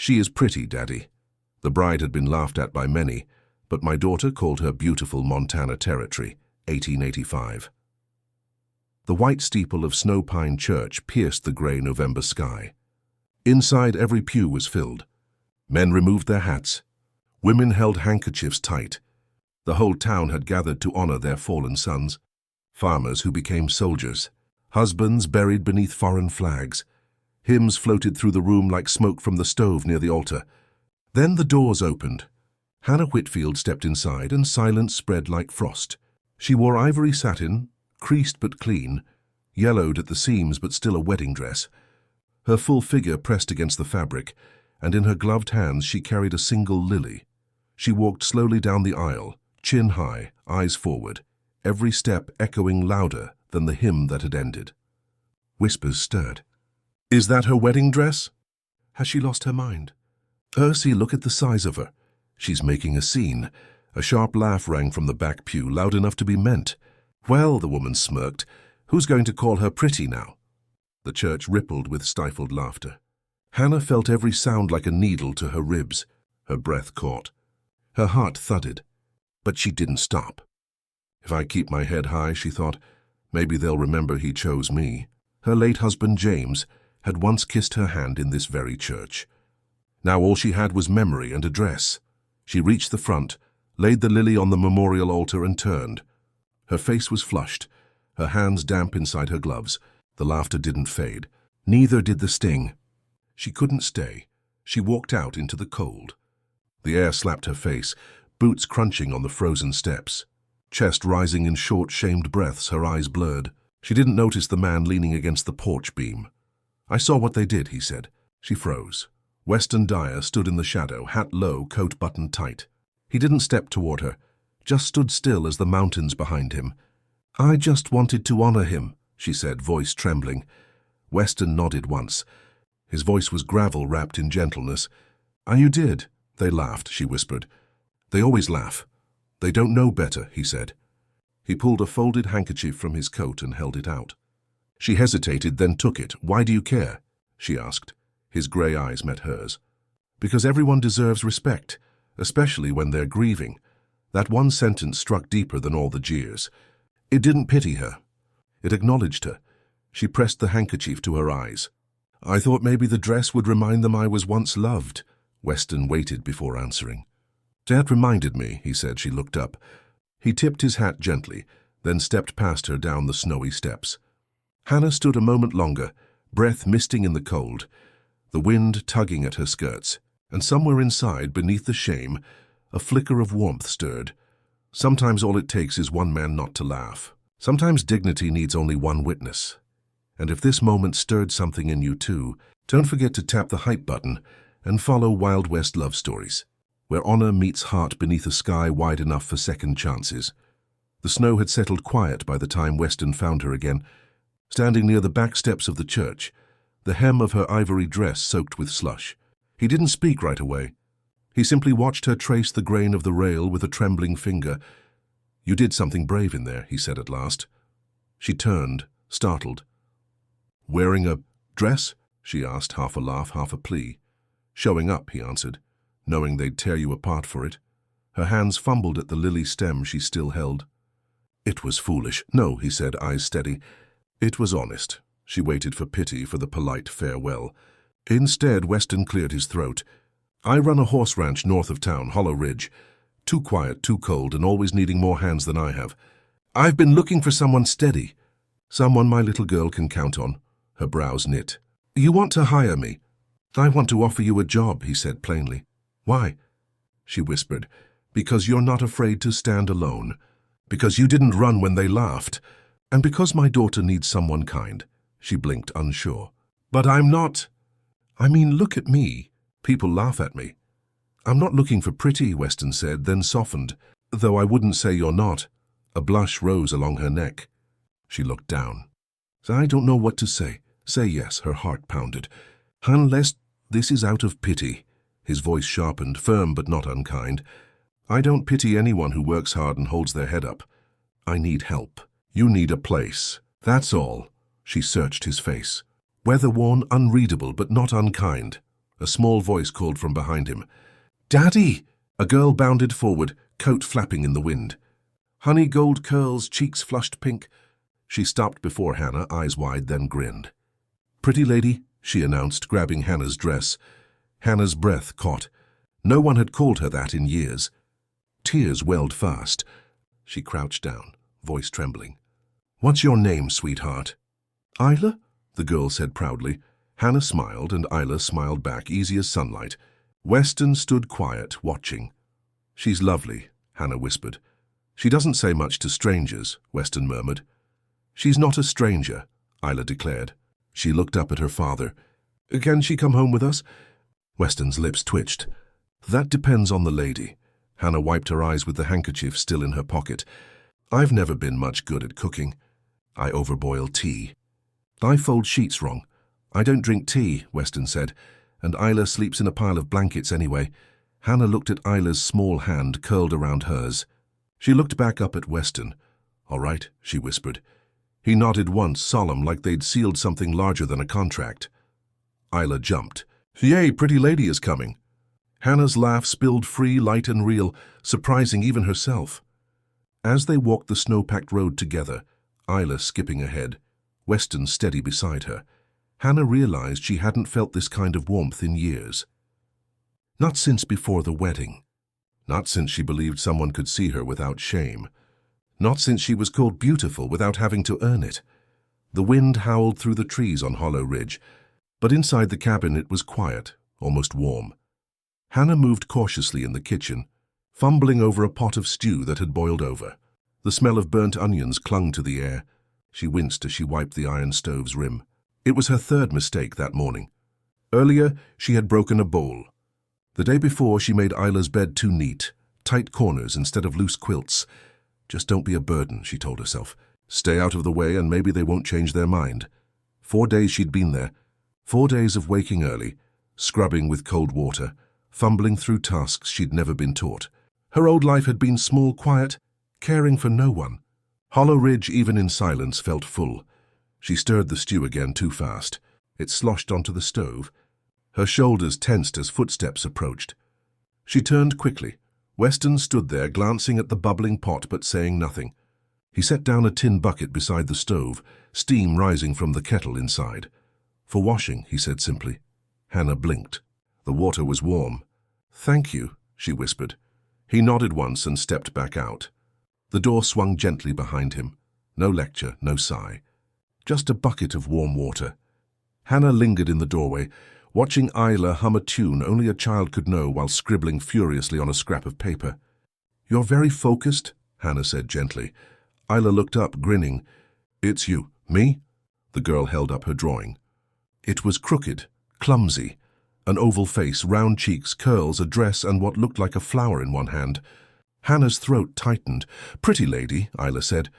"She is pretty, Daddy." The bride had been laughed at by many, but my daughter called her beautiful Montana Territory, 1885. The white steeple of Snow Pine Church pierced the gray November sky. Inside, every pew was filled. Men removed their hats. Women held handkerchiefs tight. The whole town had gathered to honor their fallen sons. Farmers who became soldiers. Husbands buried beneath foreign flags. Hymns floated through the room like smoke from the stove near the altar. Then the doors opened. Hannah Whitfield stepped inside, and silence spread like frost. She wore ivory satin, creased but clean, yellowed at the seams but still a wedding dress. Her full figure pressed against the fabric, and in her gloved hands she carried a single lily. She walked slowly down the aisle, chin high, eyes forward, every step echoing louder than the hymn that had ended. Whispers stirred. "Is that her wedding dress? Has she lost her mind? Ursie, look at the size of her. She's making a scene." A sharp laugh rang from the back pew, loud enough to be meant. "Well," the woman smirked, "who's going to call her pretty now?" The church rippled with stifled laughter. Hannah felt every sound like a needle to her ribs. Her breath caught. Her heart thudded. But she didn't stop. "If I keep my head high," she thought, "maybe they'll remember he chose me." Her late husband, James, had once kissed her hand in this very church. Now all she had was memory and a dress. She reached the front, laid the lily on the memorial altar, and turned. Her face was flushed, her hands damp inside her gloves. The laughter didn't fade. Neither did the sting. She couldn't stay. She walked out into the cold. The air slapped her face, boots crunching on the frozen steps. Chest rising in short, shamed breaths, her eyes blurred. She didn't notice the man leaning against the porch beam. "I saw what they did," he said. She froze. Weston Dyer stood in the shadow, hat low, coat buttoned tight. He didn't step toward her, just stood still as the mountains behind him. "I just wanted to honor him," she said, voice trembling. Weston nodded once. His voice was gravel wrapped in gentleness. "You did." They laughed, she whispered. "They always laugh. They don't know better," he said. He pulled a folded handkerchief from his coat and held it out. She hesitated, then took it. "Why do you care?" she asked. His gray eyes met hers. "Because everyone deserves respect, especially when they're grieving." That one sentence struck deeper than all the jeers. It didn't pity her. It acknowledged her. She pressed the handkerchief to her eyes. "I thought maybe the dress would remind them I was once loved." Weston waited before answering. "That reminded me," he said. She looked up. He tipped his hat gently, then stepped past her down the snowy steps. Hannah stood a moment longer, breath misting in the cold, the wind tugging at her skirts, and somewhere inside, beneath the shame, a flicker of warmth stirred. Sometimes all it takes is one man not to laugh. Sometimes dignity needs only one witness. And if this moment stirred something in you too, don't forget to tap the hype button and follow Wild West Love Stories, where honor meets heart beneath a sky wide enough for second chances. The snow had settled quiet by the time Weston found her again, standing near the back steps of the church, the hem of her ivory dress soaked with slush. He didn't speak right away. He simply watched her trace the grain of the rail with a trembling finger. "You did something brave in there," he said at last. She turned, startled. "Wearing a dress?" she asked, half a laugh, half a plea. "Showing up," he answered, knowing they'd tear you apart for it. Her hands fumbled at the lily stem she still held. "It was foolish." "No," he said, eyes steady. "It was honest." She waited for pity, for the polite farewell. Instead, Weston cleared his throat. "I run a horse ranch north of town, Hollow Ridge. Too quiet, too cold, and always needing more hands than I have. I've been looking for someone steady. Someone my little girl can count on." Her brows knit. "You want to hire me?" "I want to offer you a job," he said plainly. "Why?" she whispered. "Because you're not afraid to stand alone. Because you didn't run when they laughed. And because my daughter needs someone kind." She blinked, unsure. "But I'm not. I mean, look at me. People laugh at me." "I'm not looking for pretty," Weston said, then softened. "Though I wouldn't say you're not." A blush rose along her neck. She looked down. "I don't know what to say." "Say yes," her heart pounded. "Unless this is out of pity." His voice sharpened, firm but not unkind. "I don't pity anyone who works hard and holds their head up. I need help. You need a place. That's all." She searched his face. Weather-worn, unreadable, but not unkind. A small voice called from behind him. "Daddy!" A girl bounded forward, coat flapping in the wind. Honey gold curls, cheeks flushed pink. She stopped before Hannah, eyes wide, then grinned. "Pretty lady," she announced, grabbing Hannah's dress. Hannah's breath caught. No one had called her that in years. Tears welled fast. She crouched down, voice trembling. "What's your name, sweetheart?" "Isla," the girl said proudly. Hannah smiled, and Isla smiled back, easy as sunlight. Weston stood quiet, watching. "She's lovely," Hannah whispered. "She doesn't say much to strangers," Weston murmured. "She's not a stranger," Isla declared. She looked up at her father. "Can she come home with us?" Weston's lips twitched. "That depends on the lady." Hannah wiped her eyes with the handkerchief still in her pocket. "I've never been much good at cooking. I overboil tea." "I fold sheets wrong. I don't drink tea," Weston said, "and Isla sleeps in a pile of blankets anyway." Hannah looked at Isla's small hand curled around hers. She looked back up at Weston. "All right," she whispered. He nodded once, solemn, like they'd sealed something larger than a contract. Isla jumped. "Yay, pretty lady is coming." Hannah's laugh spilled free, light and real, surprising even herself. As they walked the snow-packed road together, Isla skipping ahead, Weston steady beside her, Hannah realized she hadn't felt this kind of warmth in years. Not since before the wedding. Not since she believed someone could see her without shame. Not since she was called beautiful without having to earn it. The wind howled through the trees on Hollow Ridge, but inside the cabin it was quiet, almost warm. Hannah moved cautiously in the kitchen, fumbling over a pot of stew that had boiled over. The smell of burnt onions clung to the air. She winced as she wiped the iron stove's rim. It was her third mistake that morning. Earlier, she had broken a bowl. The day before, she made Isla's bed too neat, tight corners instead of loose quilts. "Just don't be a burden," she told herself. "Stay out of the way and maybe they won't change their mind." 4 days she'd been there. 4 days of waking early, scrubbing with cold water, fumbling through tasks she'd never been taught. Her old life had been small, quiet, caring for no one. Hollow Ridge, even in silence, felt full. She stirred the stew again too fast. It sloshed onto the stove. Her shoulders tensed as footsteps approached. She turned quickly. Weston stood there, glancing at the bubbling pot but saying nothing. He set down a tin bucket beside the stove, steam rising from the kettle inside. "For washing," he said simply. Hannah blinked. The water was warm. "Thank you," she whispered. He nodded once and stepped back out. The door swung gently behind him. No lecture, no sigh. Just a bucket of warm water. Hannah lingered in the doorway, watching Isla hum a tune only a child could know while scribbling furiously on a scrap of paper. "You're very focused," Hannah said gently. Isla looked up, grinning. "It's you." "Me?" The girl held up her drawing. It was crooked, clumsy. An oval face, round cheeks, curls, a dress, and what looked like a flower in one hand. Hannah's throat tightened. "Pretty lady," Isla said.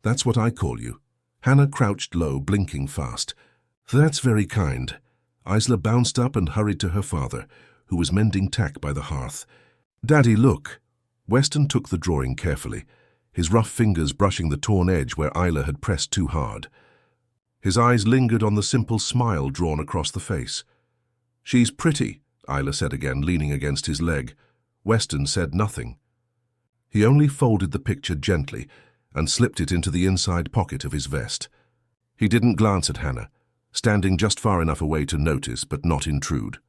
"That's what I call you." Hannah crouched low, blinking fast. "That's very kind." Isla bounced up and hurried to her father, who was mending tack by the hearth. "Daddy, look." Weston took the drawing carefully, his rough fingers brushing the torn edge where Isla had pressed too hard. His eyes lingered on the simple smile drawn across the face. "She's pretty," Isla said again, leaning against his leg. Weston said nothing. He only folded the picture gently and slipped it into the inside pocket of his vest. He didn't glance at Hannah, standing just far enough away to notice but not intrude.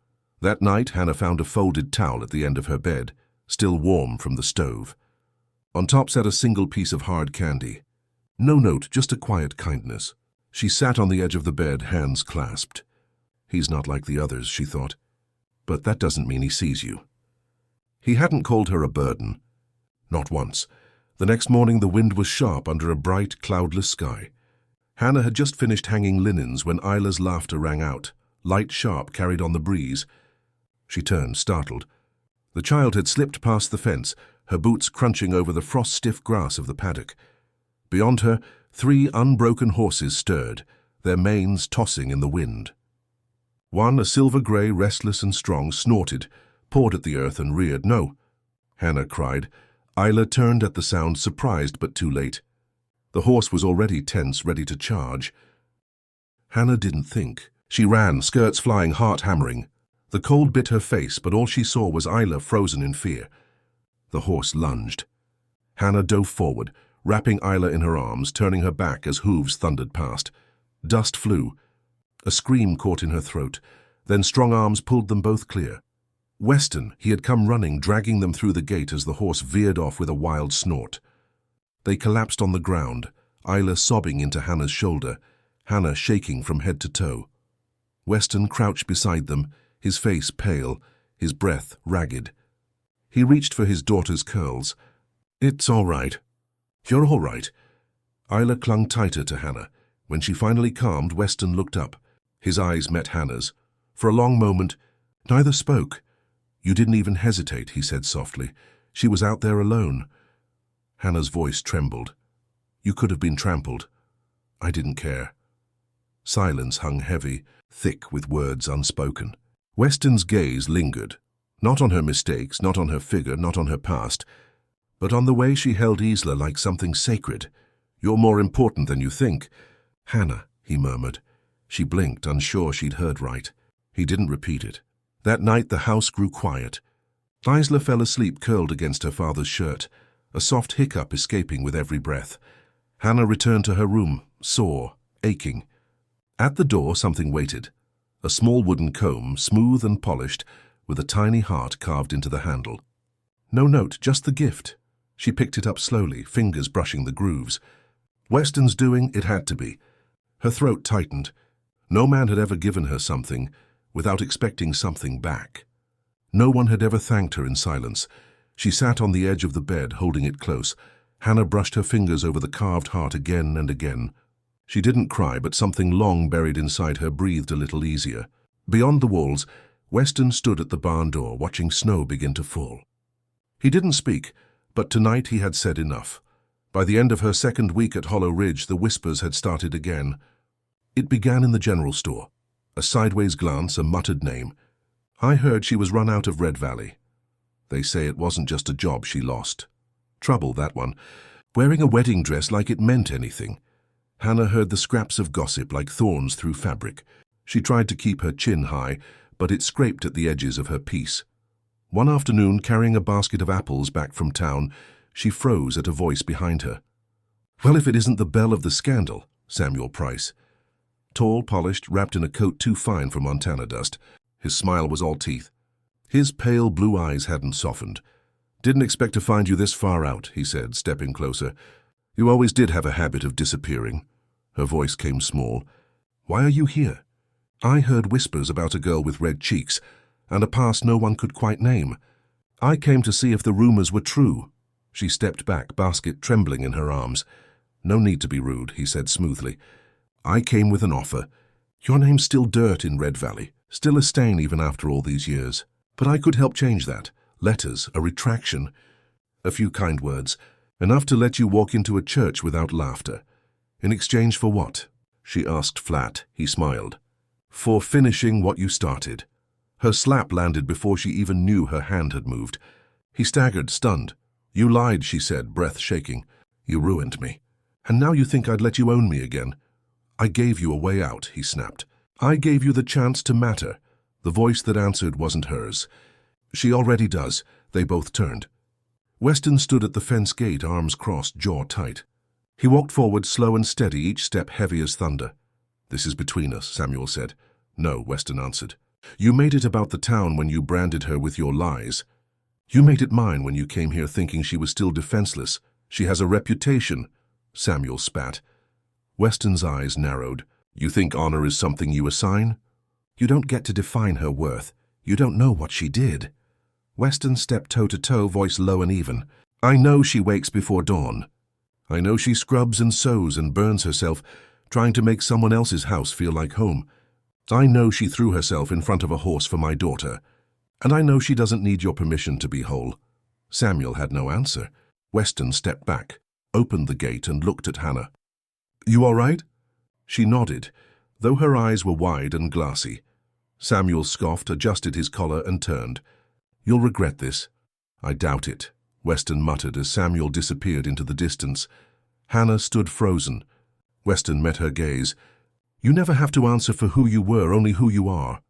That night, Hannah found a folded towel at the end of her bed, still warm from the stove. On top sat a single piece of hard candy. No note, just a quiet kindness. She sat on the edge of the bed, hands clasped. "He's not like the others," she thought. "But that doesn't mean he sees you." He hadn't called her a burden. Not once. The next morning the wind was sharp under a bright, cloudless sky. Hannah had just finished hanging linens when Isla's laughter rang out, light sharp, carried on the breeze. She turned, startled. The child had slipped past the fence, her boots crunching over the frost-stiff grass of the paddock. Beyond her, 3 unbroken horses stirred, their manes tossing in the wind. One, a silver-grey, restless and strong, snorted, pawed at the earth and reared. "No!" Hannah cried. Isla turned at the sound, surprised but too late. The horse was already tense, ready to charge. Hannah didn't think. She ran, skirts flying, heart hammering. The cold bit her face, but all she saw was Isla frozen in fear. The horse lunged. Hannah dove forward, wrapping Isla in her arms, turning her back as hooves thundered past. Dust flew. A scream caught in her throat. Then strong arms pulled them both clear. Weston, he had come running, dragging them through the gate as the horse veered off with a wild snort. They collapsed on the ground, Isla sobbing into Hannah's shoulder, Hannah shaking from head to toe. Weston crouched beside them, his face pale, his breath ragged. He reached for his daughter's curls. "It's all right. You're all right." Isla clung tighter to Hannah. When she finally calmed, Weston looked up. His eyes met Hannah's. For a long moment, neither spoke. "You didn't even hesitate," he said softly. "She was out there alone." Hannah's voice trembled. "You could have been trampled. I didn't care." Silence hung heavy, thick with words unspoken. Weston's gaze lingered, not on her mistakes, not on her figure, not on her past, but on the way she held Isla like something sacred. "You're more important than you think." "Hannah," he murmured. She blinked, unsure she'd heard right. He didn't repeat it. That night the house grew quiet. Isla fell asleep curled against her father's shirt, a soft hiccup escaping with every breath. Hannah returned to her room, sore, aching. At the door something waited. A small wooden comb, smooth and polished, with a tiny heart carved into the handle. No note, just the gift. She picked it up slowly, fingers brushing the grooves. Weston's doing, it had to be. Her throat tightened. No man had ever given her something without expecting something back. No one had ever thanked her in silence. She sat on the edge of the bed, holding it close. Hannah brushed her fingers over the carved heart again and again. She didn't cry, but something long buried inside her breathed a little easier. Beyond the walls, Weston stood at the barn door, watching snow begin to fall. He didn't speak, but tonight he had said enough. By the end of her second week at Hollow Ridge, the whispers had started again. It began in the general store. A sideways glance, a muttered name. "I heard she was run out of Red Valley. They say it wasn't just a job she lost. Trouble, that one. Wearing a wedding dress like it meant anything." Hannah heard the scraps of gossip like thorns through fabric. She tried to keep her chin high, but it scraped at the edges of her piece. One afternoon, carrying a basket of apples back from town, she froze at a voice behind her. "Well, if it isn't the belle of the scandal, Samuel Price." Tall, polished, wrapped in a coat too fine for Montana dust. His smile was all teeth. His pale blue eyes hadn't softened. "Didn't expect to find you this far out," he said, stepping closer. "You always did have a habit of disappearing." Her voice came small. "Why are you here?" "I heard whispers about a girl with red cheeks, and a past no one could quite name. I came to see if the rumors were true." She stepped back, basket trembling in her arms. "No need to be rude," he said smoothly. "I came with an offer. Your name's still dirt in Red Valley, still a stain even after all these years. But I could help change that. Letters, a retraction, a few kind words, enough to let you walk into a church without laughter." "In exchange for what?" she asked flat. He smiled. "For finishing what you started." Her slap landed before she even knew her hand had moved. He staggered, stunned. "You lied," she said, breath shaking. "You ruined me. And now you think I'd let you own me again." "I gave you a way out," he snapped. "I gave you the chance to matter." The voice that answered wasn't hers. "She already does." They both turned. Weston stood at the fence gate, arms crossed, jaw tight. He walked forward, slow and steady, each step heavy as thunder. "This is between us," Samuel said. "No," Weston answered. "You made it about the town when you branded her with your lies. You made it mine when you came here thinking she was still defenseless. She has a reputation." Samuel spat. Weston's eyes narrowed. "You think honor is something you assign?" "You don't get to define her worth. You don't know what she did." Weston stepped toe-to-toe, voice low and even. "I know she wakes before dawn. I know she scrubs and sews and burns herself, trying to make someone else's house feel like home. I know she threw herself in front of a horse for my daughter. And I know she doesn't need your permission to be whole." Samuel had no answer. Weston stepped back, opened the gate and looked at Hannah. "You all right?" She nodded, though her eyes were wide and glassy. Samuel scoffed, adjusted his collar and turned. "You'll regret this." "I doubt it," Weston muttered as Samuel disappeared into the distance. Hannah stood frozen. Weston met her gaze. "You never have to answer for who you were, only who you are."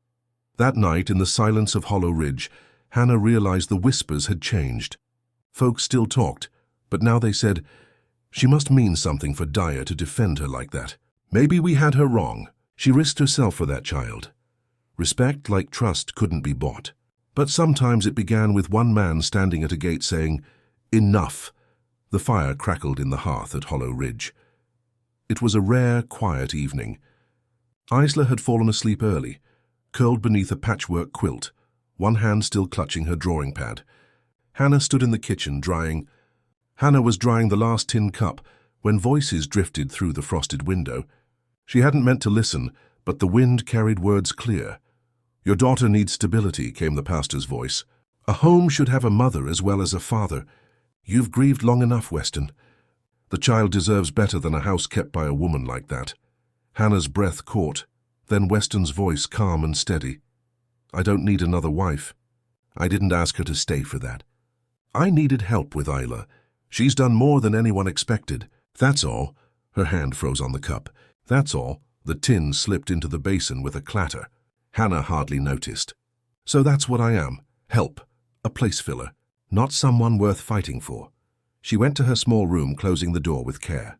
That night, in the silence of Hollow Ridge, Hannah realized the whispers had changed. Folks still talked, but now they said, "She must mean something for Dyer to defend her like that. Maybe we had her wrong. She risked herself for that child." Respect, like trust, couldn't be bought. But sometimes it began with one man standing at a gate saying, "Enough." The fire crackled in the hearth at Hollow Ridge. It was a rare, quiet evening. Isla had fallen asleep early, curled beneath a patchwork quilt, one hand still clutching her drawing pad. Hannah stood in the kitchen Hannah was drying the last tin cup when voices drifted through the frosted window. She hadn't meant to listen, but the wind carried words clear. "Your daughter needs stability," came the pastor's voice. "A home should have a mother as well as a father. You've grieved long enough, Weston. The child deserves better than a house kept by a woman like that." Hannah's breath caught, then Weston's voice calm and steady. "I don't need another wife. I didn't ask her to stay for that. I needed help with Isla. She's done more than anyone expected. That's all." Her hand froze on the cup. "That's all." The tin slipped into the basin with a clatter. Hannah hardly noticed. "So that's what I am. Help. A place filler. Not someone worth fighting for." She went to her small room, closing the door with care.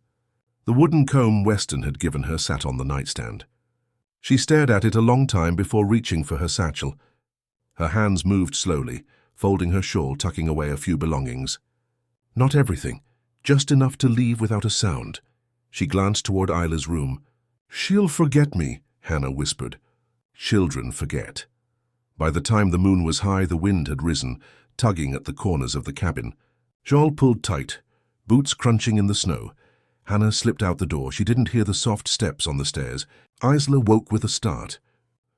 The wooden comb Weston had given her sat on the nightstand. She stared at it a long time before reaching for her satchel. Her hands moved slowly, folding her shawl, tucking away a few belongings. Not everything, just enough to leave without a sound. She glanced toward Isla's room. "She'll forget me," Hannah whispered. Children forget. By the time the moon was high, the wind had risen, tugging at the corners of the cabin. Shawl pulled tight, boots crunching in the snow. Hannah slipped out the door. She didn't hear the soft steps on the stairs. Isla woke with a start.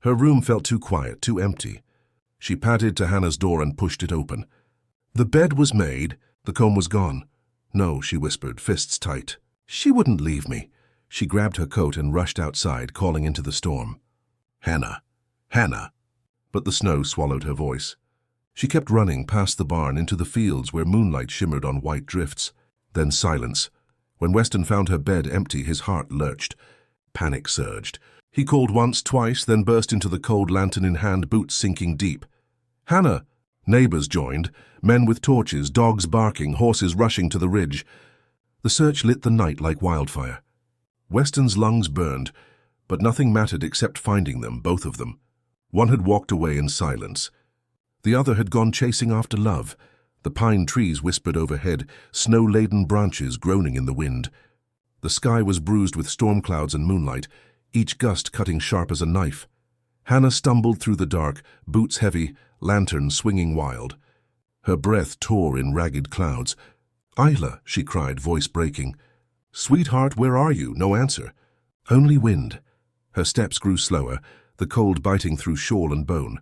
Her room felt too quiet, too empty. She padded to Hannah's door and pushed it open. The bed was made. The comb was gone. "No," she whispered, fists tight. "She wouldn't leave me." She grabbed her coat and rushed outside, calling into the storm. "Hannah! Hannah!" But the snow swallowed her voice. She kept running past the barn into the fields where moonlight shimmered on white drifts. Then silence. When Weston found her bed empty, his heart lurched. Panic surged. He called once, twice, then burst into the cold, lantern in hand, boots sinking deep. "Hannah!" Neighbors joined, men with torches, dogs barking, horses rushing to the ridge. The search lit the night like wildfire. Weston's lungs burned, but nothing mattered except finding them, both of them. One had walked away in silence. The other had gone chasing after love. The pine trees whispered overhead, snow-laden branches groaning in the wind. The sky was bruised with storm clouds and moonlight, each gust cutting sharp as a knife. Hannah stumbled through the dark, boots heavy, lantern swinging wild. Her breath tore in ragged clouds. "Isla," she cried, voice breaking. "Sweetheart, where are you?" No answer. Only wind. Her steps grew slower, the cold biting through shawl and bone.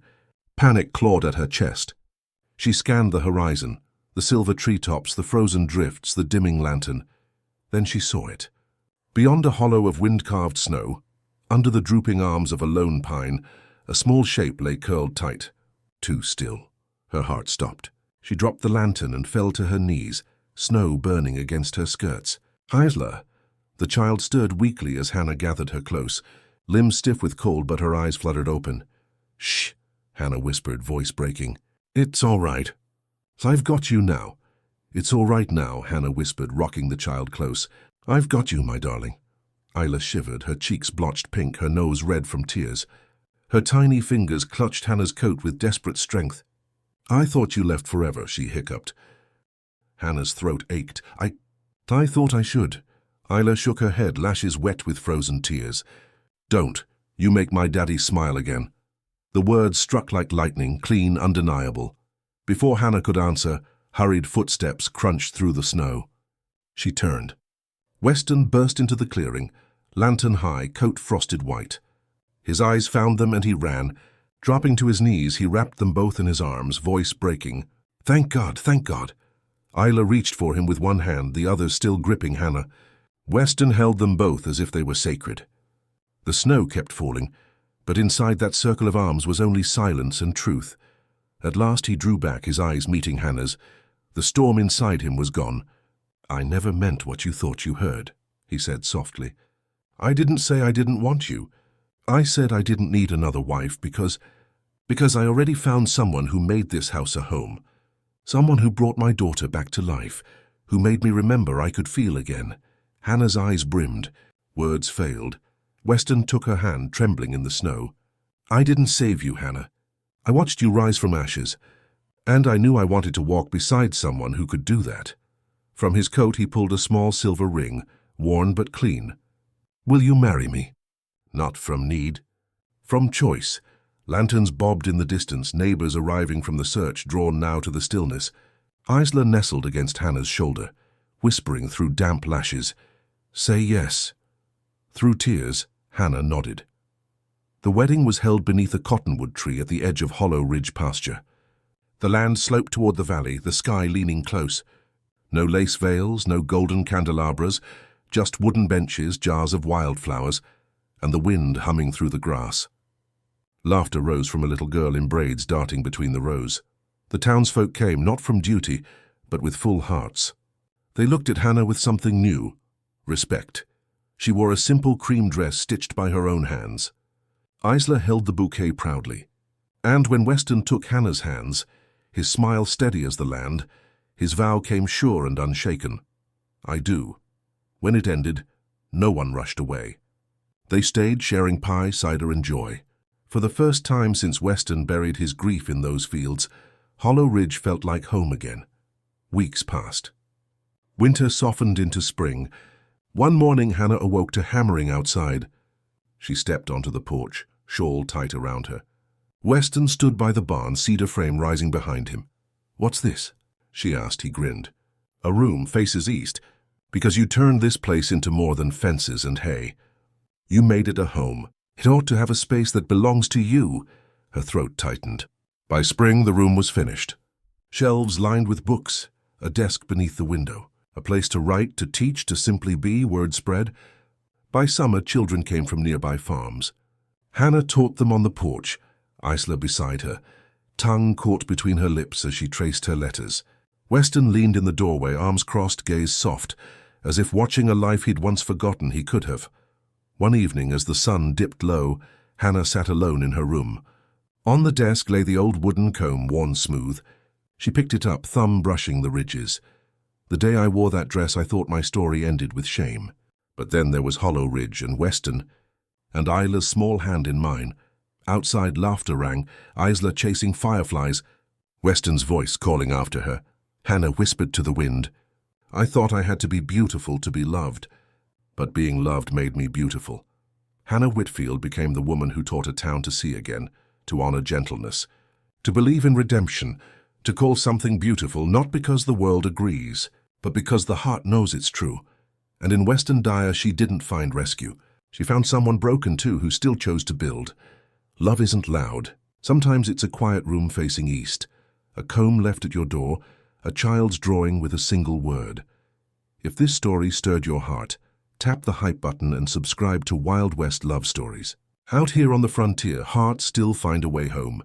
Panic clawed at her chest. She scanned the horizon, the silver treetops, the frozen drifts, the dimming lantern. Then she saw it. Beyond a hollow of wind-carved snow, under the drooping arms of a lone pine, a small shape lay curled tight. Too still. Her heart stopped. She dropped the lantern and fell to her knees, snow burning against her skirts. "Isla!" The child stirred weakly as Hannah gathered her close, limbs stiff with cold but her eyes fluttered open. "Shh," Hannah whispered, voice breaking. "It's all right. I've got you now." "It's all right now," Hannah whispered, rocking the child close. "I've got you, my darling." Isla shivered, her cheeks blotched pink, her nose red from tears. Her tiny fingers clutched Hannah's coat with desperate strength. "I thought you left forever," she hiccuped. Hannah's throat ached. I thought I should." Isla shook her head, lashes wet with frozen tears. "Don't. You make my daddy smile again." The words struck like lightning, clean, undeniable. Before Hannah could answer, hurried footsteps crunched through the snow. She turned. Weston burst into the clearing, lantern high, coat frosted white. His eyes found them and he ran. Dropping to his knees, he wrapped them both in his arms, voice breaking. "Thank God, thank God." Isla reached for him with one hand, the other still gripping Hannah. Weston held them both as if they were sacred. The snow kept falling, but inside that circle of arms was only silence and truth. At last he drew back, his eyes meeting Hannah's. The storm inside him was gone. "I never meant what you thought you heard," he said softly. "I didn't say I didn't want you. I said I didn't need another wife because Because I already found someone who made this house a home. Someone who brought my daughter back to life, who made me remember I could feel again. Hannah's eyes brimmed. Words failed. Weston took her hand, trembling in the snow. I didn't save you, Hannah. I watched you rise from ashes, and I knew I wanted to walk beside someone who could do that. From his coat he pulled a small silver ring, worn but clean. Will you marry me? Not from need. From choice. Lanterns bobbed in the distance, neighbors arriving from the search, drawn now to the stillness. Isla nestled against Hannah's shoulder, whispering through damp lashes, Say yes. Through tears, Hannah nodded. The wedding was held beneath a cottonwood tree at the edge of Hollow Ridge pasture. The land sloped toward the valley, the sky leaning close. No lace veils, no golden candelabras, just wooden benches, jars of wildflowers, and the wind humming through the grass. Laughter rose from a little girl in braids darting between the rows. The townsfolk came, not from duty, but with full hearts. They looked at Hannah with something new, respect. She wore a simple cream dress stitched by her own hands. Isla held the bouquet proudly. And when Weston took Hannah's hands, his smile steady as the land, his vow came sure and unshaken. I do. When it ended, no one rushed away. They stayed, sharing pie, cider, and joy. For the first time since Weston buried his grief in those fields, Hollow Ridge felt like home again. Weeks passed. Winter softened into spring. One morning Hannah awoke to hammering outside. She stepped onto the porch, shawl tight around her. Weston stood by the barn, cedar frame rising behind him. What's this? She asked. He grinned. A room faces east, because you turned this place into more than fences and hay. You made it a home. It ought to have a space that belongs to you. Her throat tightened. By spring, the room was finished. Shelves lined with books, a desk beneath the window, a place to write, to teach, to simply be, word spread. By summer, children came from nearby farms. Hannah taught them on the porch, Isla beside her, tongue caught between her lips as she traced her letters. Weston leaned in the doorway, arms crossed, gaze soft, as if watching a life he'd once forgotten he could have. One evening, as the sun dipped low, Hannah sat alone in her room. On the desk lay the old wooden comb, worn smooth. She picked it up, thumb brushing the ridges. The day I wore that dress, I thought my story ended with shame. But then there was Hollow Ridge and Weston, and Isla's small hand in mine. Outside laughter rang, Isla chasing fireflies, Weston's voice calling after her. Hannah whispered to the wind, I thought I had to be beautiful to be loved, but being loved made me beautiful. Hannah Whitfield became the woman who taught a town to see again, to honor gentleness, to believe in redemption, to call something beautiful not because the world agrees, but because the heart knows it's true. And in Weston Dyer she didn't find rescue. She found someone broken too, who still chose to build. Love isn't loud. Sometimes it's a quiet room facing east, a comb left at your door, a child's drawing with a single word. If this story stirred your heart, tap the hype button and subscribe to Wild West Love Stories. Out here on the frontier, hearts still find a way home.